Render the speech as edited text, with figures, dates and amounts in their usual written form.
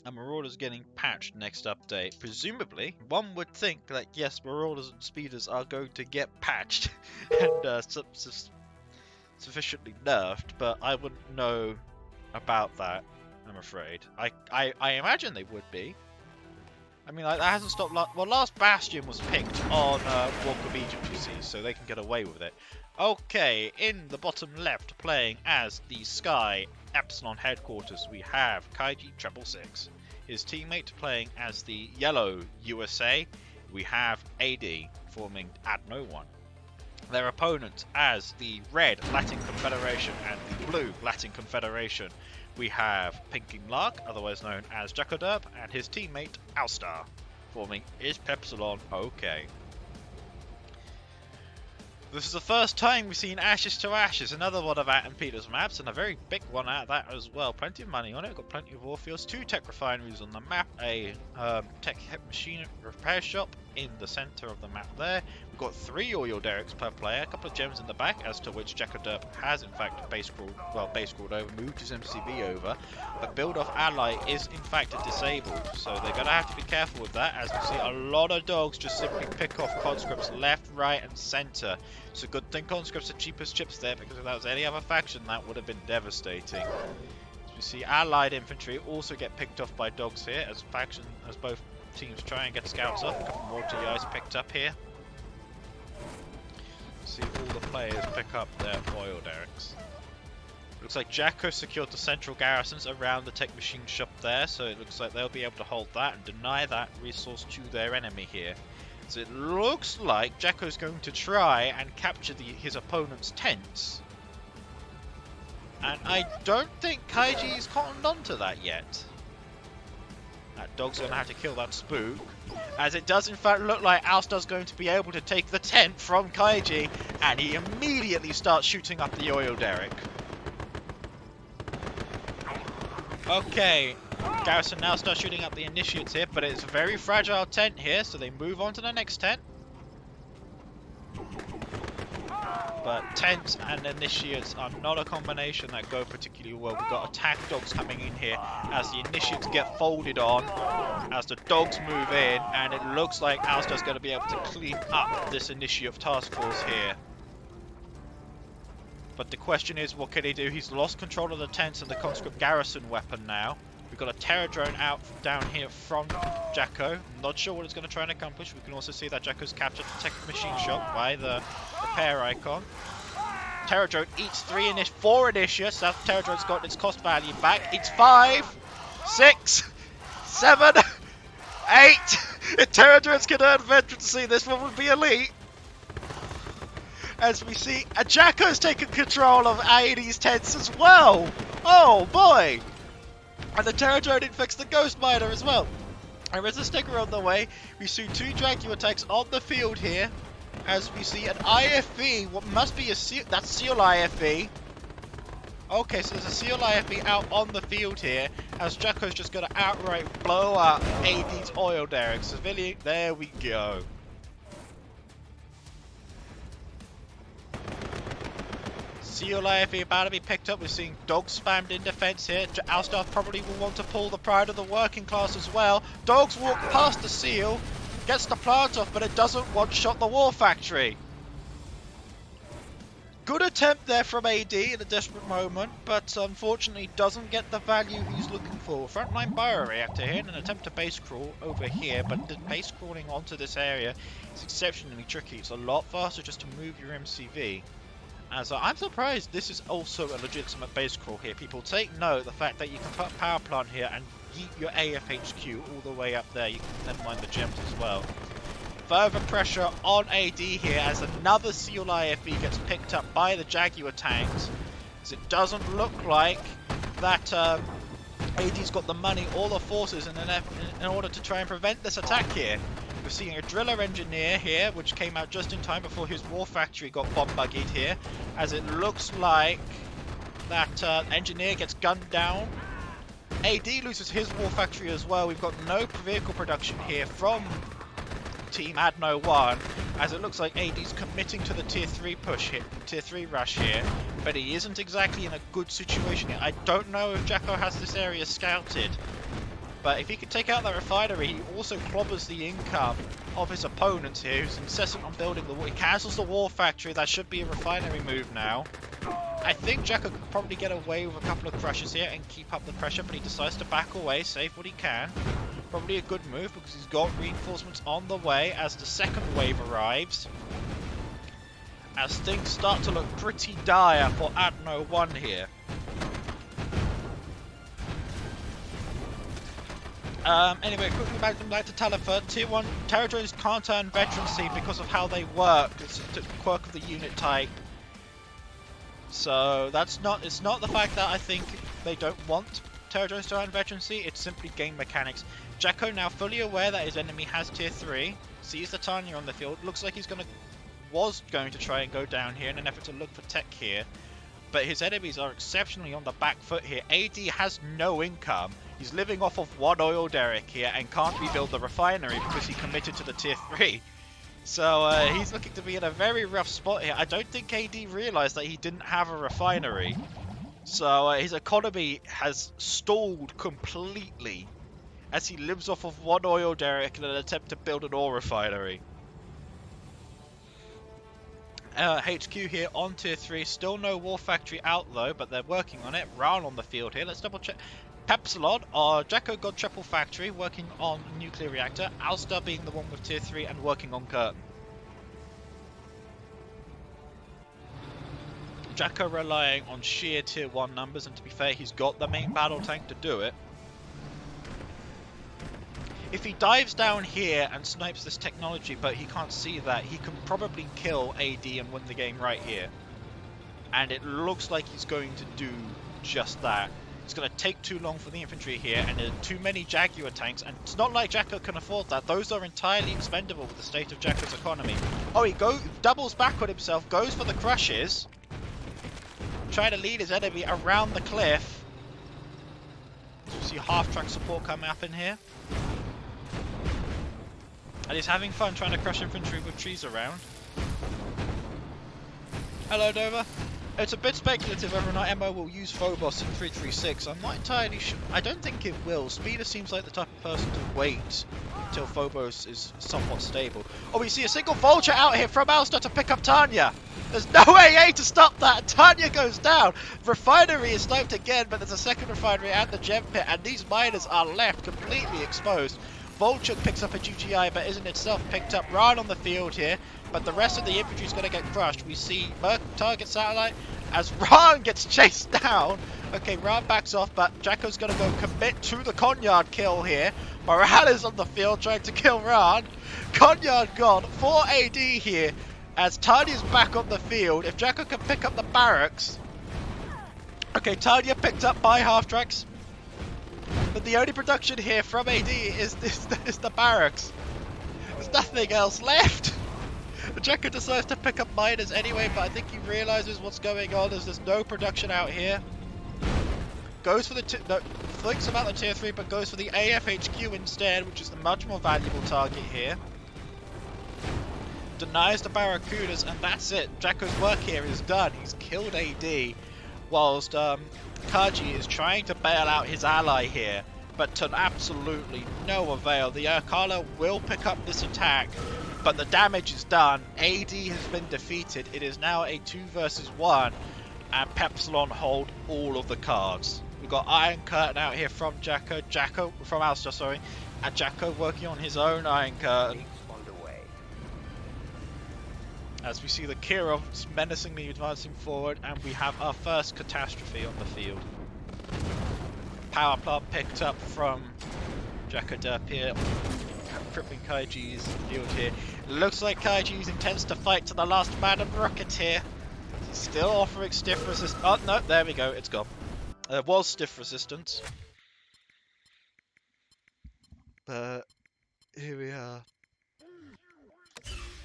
and Marauders getting patched next update. Presumably, one would think that yes, Marauders and Speeders are going to get patched and sufficiently nerfed, but I wouldn't know about that, I'm afraid. I imagine they would be. I mean, like, that hasn't stopped. Well, last Bastion was picked on Walk of Egypt, you see, so they can get away with it. Okay, in the bottom left, playing as the Sky Epsilon headquarters, we have Kaiji 666. His teammate playing as the yellow USA, we have AD forming ADNO.1. Their opponent as the red Latin Confederation and the blue Latin Confederation, we have Pinking Lark, otherwise known as JackoDerp, and his teammate Alstar, forming IsPepsilonOkay. This is the first time we've seen Ashes to Ashes, another one of Atom Peter's maps, and a very big one out of that as well. Plenty of money on it, got plenty of ore fields, 2 tech refineries on the map, a tech machine repair shop in the centre of the map there. We've got 3 oil derricks per player, a couple of gems in the back, as to which JackoDerp has in fact base crawled over, moved his MCV over, but build off ally is in fact disabled, so they're going to have to be careful with that, as we see a lot of dogs just simply pick off conscripts left, right and centre. It's a good thing conscripts are cheapest chips there, because if that was any other faction that would have been devastating. As we see allied infantry also get picked off by dogs here, as both teams try and get scouts up. A couple more GIs picked up here. See all the players pick up their oil derricks. Looks like Jacko secured the central garrisons around the tech machine shop there, so it looks like they'll be able to hold that and deny that resource to their enemy here. So it looks like Jacko's going to try and capture his opponent's tents. And I don't think Kaiji's cottoned onto that yet. That dog's going to have to kill that spook, as it does in fact look like Alstar's going to be able to take the tent from Kaiji, and he immediately starts shooting up the oil derrick. Okay, Garrison now starts shooting up the initiates here, but it's a very fragile tent here, so they move on to the next tent. But tents and initiates are not a combination that go particularly well. We've got attack dogs coming in here as the initiates get folded on, as the dogs move in, and it looks like Alstar's going to be able to clean up this initiative task force here. But the question is, what can he do? He's lost control of the tents and the conscript garrison weapon now. We've got a terror drone out down here from Jacko. Not sure what it's going to try and accomplish. We can also see that Jacko's captured the tech machine shop by the repair icon. Terror drone eats 4 initiates. That terror drone's gotten its cost value back. It's 5, 6, 7, 8. If terror drones can earn veterancy, this one would be elite. As we see, Jacko's taken control of AD's tents as well. Oh boy! And the terror drone infects the ghost miner as well. There is a sticker on the way. We see 2 Dracula tanks on the field here. As we see an IFV, what must be a seal, that's SEAL IFV. Okay, so there's a SEAL IFV out on the field here, as Jacko's just going to outright blow up AD's oil derrick. Civilian, there we go. SEAL IFV about to be picked up. We're seeing dogs spammed in defense here. Alstar probably will want to pull the pride of the working class as well. Dogs walk past the SEAL, gets the plant off, but it doesn't one-shot the war factory. Good attempt there from AD in a desperate moment, but unfortunately doesn't get the value he's looking for. Frontline bioreactor here in an attempt to base crawl over here, but the base crawling onto this area is exceptionally tricky. It's a lot faster just to move your MCV. As I'm surprised this is also a legitimate base crawl here. People take note of the fact that you can put a power plant here and yeet your AFHQ all the way up there. You can then mine the gems as well. Further pressure on AD here as another SEAL IFV gets picked up by the Jaguar tanks. As it doesn't look like that AD's got the money or the forces in order to try and prevent this attack here. We're seeing a driller engineer here, which came out just in time before his war factory got bomb buggied here, as it looks like that engineer gets gunned down. AD loses his war factory as well. We've got no vehicle production here from Team ADNO.1, as it looks like AD's committing to the tier 3 push here, tier 3 rush here, but he isn't exactly in a good situation here. I don't know if Jacko has this area scouted. But if he can take out that refinery, he also clobbers the income of his opponents here, who's incessant on building the wall. He cancels the war factory. That should be a refinery move now. I think Jacko could probably get away with a couple of crushes here and keep up the pressure, but he decides to back away, save what he can. Probably a good move because he's got reinforcements on the way as the second wave arrives. As things start to look pretty dire for ADNO.1 here. Anyway, quickly back to Talifert. Tier 1 territories can't earn veterancy because of how they work. It's a quirk of the unit type. So it's not the fact that I think they don't want territories to earn veterancy, it's simply game mechanics. Jacko now fully aware that his enemy has tier 3, sees the Tanya on the field, looks like was going to try and go down here in an effort to look for tech here. But his enemies are exceptionally on the back foot here. AD has no income. He's living off of one oil derrick here and can't rebuild the refinery because he committed to the tier 3. So he's looking to be in a very rough spot here. I don't think AD realised that he didn't have a refinery. So his economy has stalled completely as he lives off of one oil derrick in an attempt to build an ore refinery. HQ here on tier 3. Still no war factory out though, but they're working on it. Ran on the field here. Let's double check. IsPepsilon, Jacko got triple factory working on nuclear reactor. Alstar being the one with tier 3 and working on curtain. Jacko relying on sheer tier 1 numbers, and to be fair, he's got the main battle tank to do it. If he dives down here and snipes this technology, but he can't see that, he can probably kill AD and win the game right here. And it looks like he's going to do just that. It's going to take too long for the infantry here, and there are too many Jaguar tanks, and it's not like Jacko can afford that. Those are entirely expendable with the state of Jacko's economy. Oh, he doubles back on himself, goes for the crushes, trying to lead his enemy around the cliff. So you see half-track support coming up in here. And he's having fun trying to crush infantry with trees around. Hello, Dover. It's a bit speculative whether or not MO will use Phobos in 336. I'm not entirely sure. I don't think it will. Speeder seems like the type of person to wait until Phobos is somewhat stable. Oh, we see a single vulture out here from Alstar to pick up Tanya. There's no way to stop that. Tanya goes down. Refinery is sniped again, but there's a second refinery at the gem pit, and these miners are left completely exposed. Vulture picks up a GGI, but isn't itself picked up right on the field here. But the rest of the infantry is going to get crushed. We see Merc target satellite as Ran gets chased down. Okay, Ran backs off, but Jacko's going to go commit to the Conyard kill here. Morales on the field trying to kill Ran. Conyard gone for AD here as Tanya's back on the field. If Jacko can pick up the barracks. Okay, Tanya picked up by half-tracks. But the only production here from AD is the barracks. There's nothing else left. Jacko decides to pick up miners anyway, but I think he realizes what's going on as there's no production out here. Goes for the thinks about the tier 3, but goes for the AFHQ instead, which is the much more valuable target here. Denies the Barracudas, and that's it. Jacko's work here is done. He's killed AD, whilst Kaji is trying to bail out his ally here, but to absolutely no avail. The Akala will pick up this attack, but the damage is done. AD has been defeated. It is now a 2 versus 1, and IsPepsilon hold all of the cards. We've got Iron Curtain out here from Jacko from Alstar, sorry, and Jacko working on his own Iron Curtain. As we see the Kirov menacingly advancing forward, and we have our first catastrophe on the field. Power plant picked up from JackoDerp here, crippling Kaiji's field here. Looks like Kaiji's intends to fight to the last man and rocket here. He's still offering stiff resistance. Oh no, there we go, it's gone. There was stiff resistance. But here we are.